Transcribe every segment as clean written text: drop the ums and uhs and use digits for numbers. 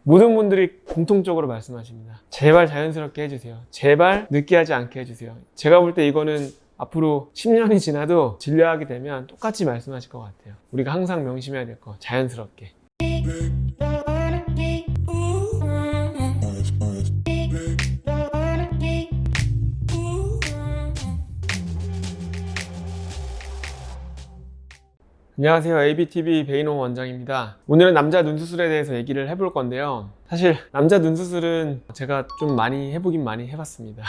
모든 분들이 공통적으로 말씀하십니다. 제발 자연스럽게 해주세요. 제발 느끼하지 않게 해주세요. 제가 볼 때 이거는 앞으로 10년이 지나도 진료하게 되면 똑같이 말씀하실 것 같아요. 우리가 항상 명심해야 될 거, 자연스럽게. 안녕하세요. ABTV 베이노 원장입니다. 오늘은 남자 눈 수술에 대해서 얘기를 해볼 건데요. 사실 남자 눈 수술은 제가 좀 많이 해보긴 많이 해봤습니다.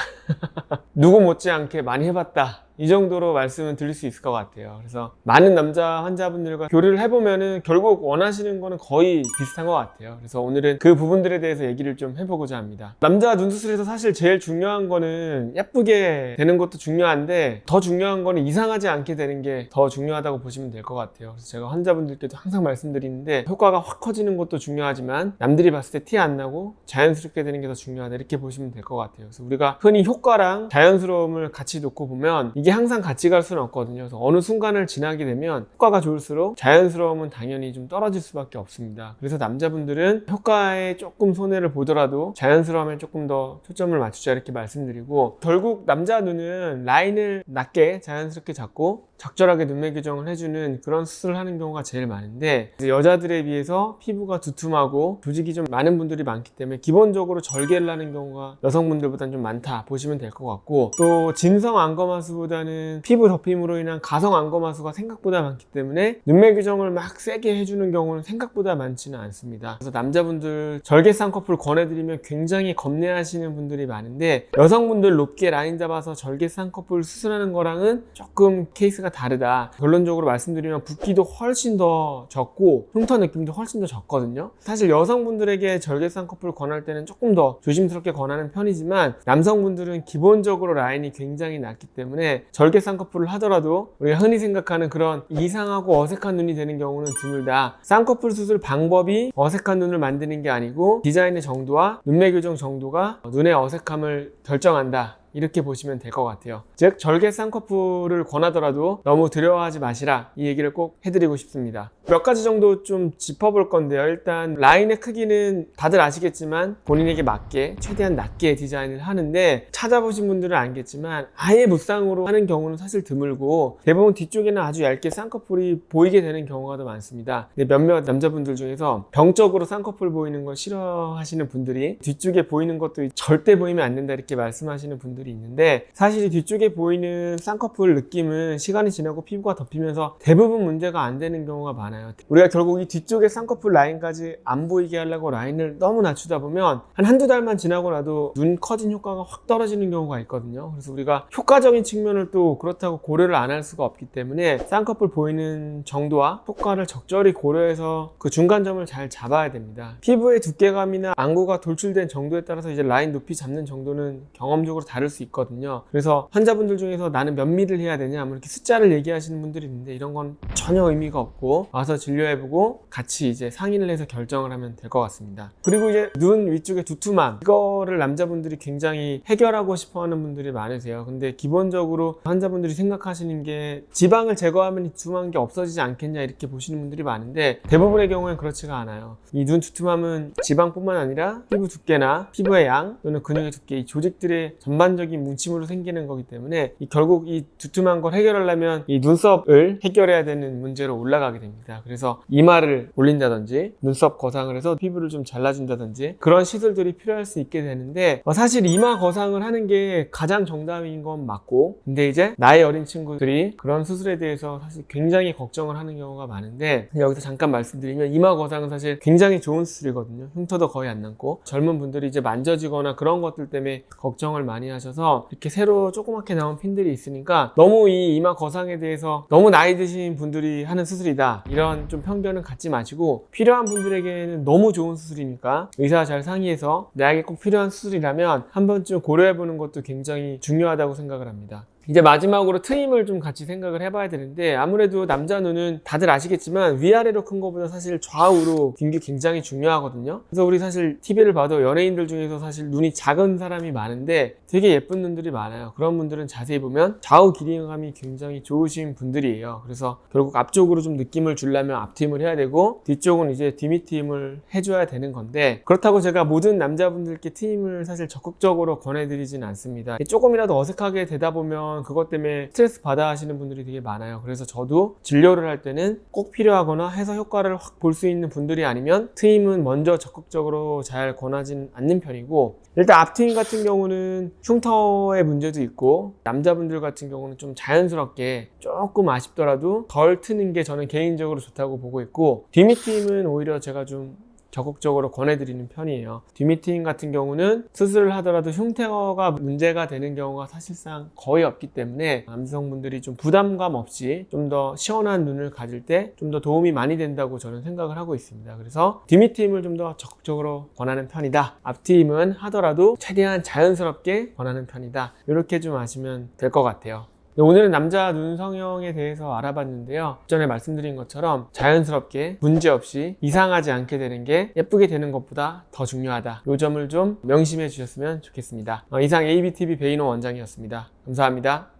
누구 못지않게 많이 해봤다, 이 정도로 말씀을 드릴 수 있을 것 같아요. 그래서 많은 남자 환자분들과 교류를 해보면은 결국 원하시는 거는 거의 비슷한 것 같아요. 그래서 오늘은 그 부분들에 대해서 얘기를 좀 해보고자 합니다. 남자 눈 수술에서 사실 제일 중요한 거는 예쁘게 되는 것도 중요한데, 더 중요한 거는 이상하지 않게 되는 게 더 중요하다고 보시면 될 것 같아요. 그래서 제가 환자분들께도 항상 말씀드리는데, 효과가 확 커지는 것도 중요하지만 남들이 봤을 때 티 안 나고 자연스럽게 되는 게 더 중요하다, 이렇게 보시면 될 것 같아요. 그래서 우리가 흔히 효과랑 자연스러움을 같이 놓고 보면 이게 항상 같이 갈 수는 없거든요. 그래서 어느 순간을 지나게 되면 효과가 좋을수록 자연스러움은 당연히 좀 떨어질 수밖에 없습니다. 그래서 남자분들은 효과에 조금 손해를 보더라도 자연스러움에 조금 더 초점을 맞추자, 이렇게 말씀드리고, 결국 남자 눈은 라인을 낮게 자연스럽게 잡고 적절하게 눈매 교정을 해주는 그런 수술을 하는 경우가 제일 많은데, 여자들에 비해서 피부가 두툼하고 조직이 좀 많은 분들이 많기 때문에 기본적으로 절개를 하는 경우가 여성분들보다는 좀 많다 보시면 될 것 같고, 또 진성 안검하수보다는 피부 덮임으로 인한 가성 안검하수가 생각보다 많기 때문에 눈매 교정을 막 세게 해주는 경우는 생각보다 많지는 않습니다. 그래서 남자분들 절개 쌍꺼풀 권해드리면 굉장히 겁내하시는 분들이 많은데, 여성분들 높게 라인 잡아서 절개 쌍꺼풀 수술하는 거랑은 조금 케이스가 다르다. 결론적으로 말씀드리면 붓기도 훨씬 더 적고 흉터 느낌도 훨씬 더 적거든요. 사실 여성분들에게 절개 쌍꺼풀 권할 때는 조금 더 조심스럽게 권하는 편이지만, 남성분들은 기본적으로 라인이 굉장히 낮기 때문에 절개 쌍꺼풀을 하더라도 우리가 흔히 생각하는 그런 이상하고 어색한 눈이 되는 경우는 드물다. 쌍꺼풀 수술 방법이 어색한 눈을 만드는 게 아니고 디자인의 정도와 눈매 교정 정도가 눈의 어색함을 결정한다, 이렇게 보시면 될 것 같아요. 즉, 절개 쌍꺼풀을 권하더라도 너무 두려워하지 마시라, 이 얘기를 꼭 해드리고 싶습니다. 몇 가지 정도 좀 짚어볼 건데요. 일단 라인의 크기는 다들 아시겠지만 본인에게 맞게 최대한 낮게 디자인을 하는데, 찾아보신 분들은 알겠지만 아예 무쌍으로 하는 경우는 사실 드물고, 대부분 뒤쪽에는 아주 얇게 쌍꺼풀이 보이게 되는 경우가 더 많습니다. 근데 몇몇 남자분들 중에서 병적으로 쌍꺼풀 보이는 걸 싫어하시는 분들이 뒤쪽에 보이는 것도 절대 보이면 안 된다, 이렇게 말씀하시는 분들이 있는데, 사실 뒤쪽에 보이는 쌍꺼풀 느낌은 시간이 지나고 피부가 덮이면서 대부분 문제가 안 되는 경우가 많아요. 우리가 결국 이 뒤쪽에 쌍꺼풀 라인까지 안 보이게 하려고 라인을 너무 낮추다 보면 한두 달만 지나고 나도 눈 커진 효과가 확 떨어지는 경우가 있거든요. 그래서 우리가 효과적인 측면을 또 그렇다고 고려를 안 할 수가 없기 때문에 쌍꺼풀 보이는 정도와 효과를 적절히 고려해서 그 중간점을 잘 잡아야 됩니다. 피부의 두께감이나 안구가 돌출된 정도에 따라서 이제 라인 높이 잡는 정도는 경험적으로 다를 수 있거든요. 그래서 환자분들 중에서 나는 몇 미를 해야 되냐, 뭐 이렇게 숫자를 얘기하시는 분들이 있는데, 이런 건 전혀 의미가 없고 와서 진료해보고 같이 이제 상의를 해서 결정을 하면 될 것 같습니다. 그리고 이제 눈 위쪽에 두툼함, 이거를 남자분들이 굉장히 해결하고 싶어하는 분들이 많으세요. 근데 기본적으로 환자분들이 생각하시는 게 지방을 제거하면 이 두툼한 게 없어지지 않겠냐, 이렇게 보시는 분들이 많은데, 대부분의 경우엔 그렇지가 않아요. 이 눈 두툼함은 지방뿐만 아니라 피부 두께나 피부의 양 또는 근육의 두께, 이 조직들의 전반적인 뭉침으로 생기는 거기 때문에 결국 이 두툼한 걸 해결하려면 이 눈썹을 해결해야 되는 문제로 올라가게 됩니다. 그래서 이마를 올린다든지 눈썹 거상을 해서 피부를 좀 잘라준다든지 그런 시술들이 필요할 수 있게 되는데, 사실 이마 거상을 하는 게 가장 정답인 건 맞고, 근데 이제 나이 어린 친구들이 그런 수술에 대해서 사실 굉장히 걱정을 하는 경우가 많은데, 여기서 잠깐 말씀드리면 이마 거상은 사실 굉장히 좋은 수술이거든요. 흉터도 거의 안 남고, 젊은 분들이 이제 만져지거나 그런 것들 때문에 걱정을 많이 하셔서 이렇게 새로 조그맣게 나온 핀들이 있으니까 너무 이 이마 거상에 대해서 너무 나이 드신 분들이 하는 수술이다, 이런 좀 편견은 갖지 마시고, 필요한 분들에게는 너무 좋은 수술이니까 의사와 잘 상의해서 나에게 꼭 필요한 수술이라면 한 번쯤 고려해보는 것도 굉장히 중요하다고 생각을 합니다. 이제 마지막으로 트임을 좀 같이 생각을 해봐야 되는데, 아무래도 남자 눈은 다들 아시겠지만 위아래로 큰 것보다 사실 좌우로 긴 게 굉장히 중요하거든요. 그래서 우리 사실 TV를 봐도 연예인들 중에서 사실 눈이 작은 사람이 많은데 되게 예쁜 눈들이 많아요. 그런 분들은 자세히 보면 좌우 길이감이 굉장히 좋으신 분들이에요. 그래서 결국 앞쪽으로 좀 느낌을 주려면 앞트임을 해야 되고, 뒤쪽은 이제 디미트임을 해줘야 되는 건데, 그렇다고 제가 모든 남자분들께 트임을 사실 적극적으로 권해드리진 않습니다. 조금이라도 어색하게 되다 보면 그것 때문에 스트레스 받아 하시는 분들이 되게 많아요. 그래서 저도 진료를 할 때는 꼭 필요하거나 해서 효과를 확 볼 수 있는 분들이 아니면 트임은 먼저 적극적으로 잘 권하진 않는 편이고, 일단 앞트임 같은 경우는 흉터의 문제도 있고, 남자분들 같은 경우는 좀 자연스럽게 조금 아쉽더라도 덜 트는 게 저는 개인적으로 좋다고 보고 있고, 뒷밑트임은 오히려 제가 좀 적극적으로 권해드리는 편이에요. 뒷미팅 같은 경우는 수술을 하더라도 흉터가 문제가 되는 경우가 사실상 거의 없기 때문에 남성분들이 좀 부담감 없이 좀 더 시원한 눈을 가질 때 좀 더 도움이 많이 된다고 저는 생각을 하고 있습니다. 그래서 뒷미팅을 좀 더 적극적으로 권하는 편이다. 앞팀은 하더라도 최대한 자연스럽게 권하는 편이다. 이렇게 좀 아시면 될 것 같아요. 오늘은 남자 눈 성형에 대해서 알아봤는데요. 전에 말씀드린 것처럼 자연스럽게 문제없이 이상하지 않게 되는 게 예쁘게 되는 것보다 더 중요하다. 이 점을 좀 명심해 주셨으면 좋겠습니다. 이상 ABTV 베이노 원장이었습니다. 감사합니다.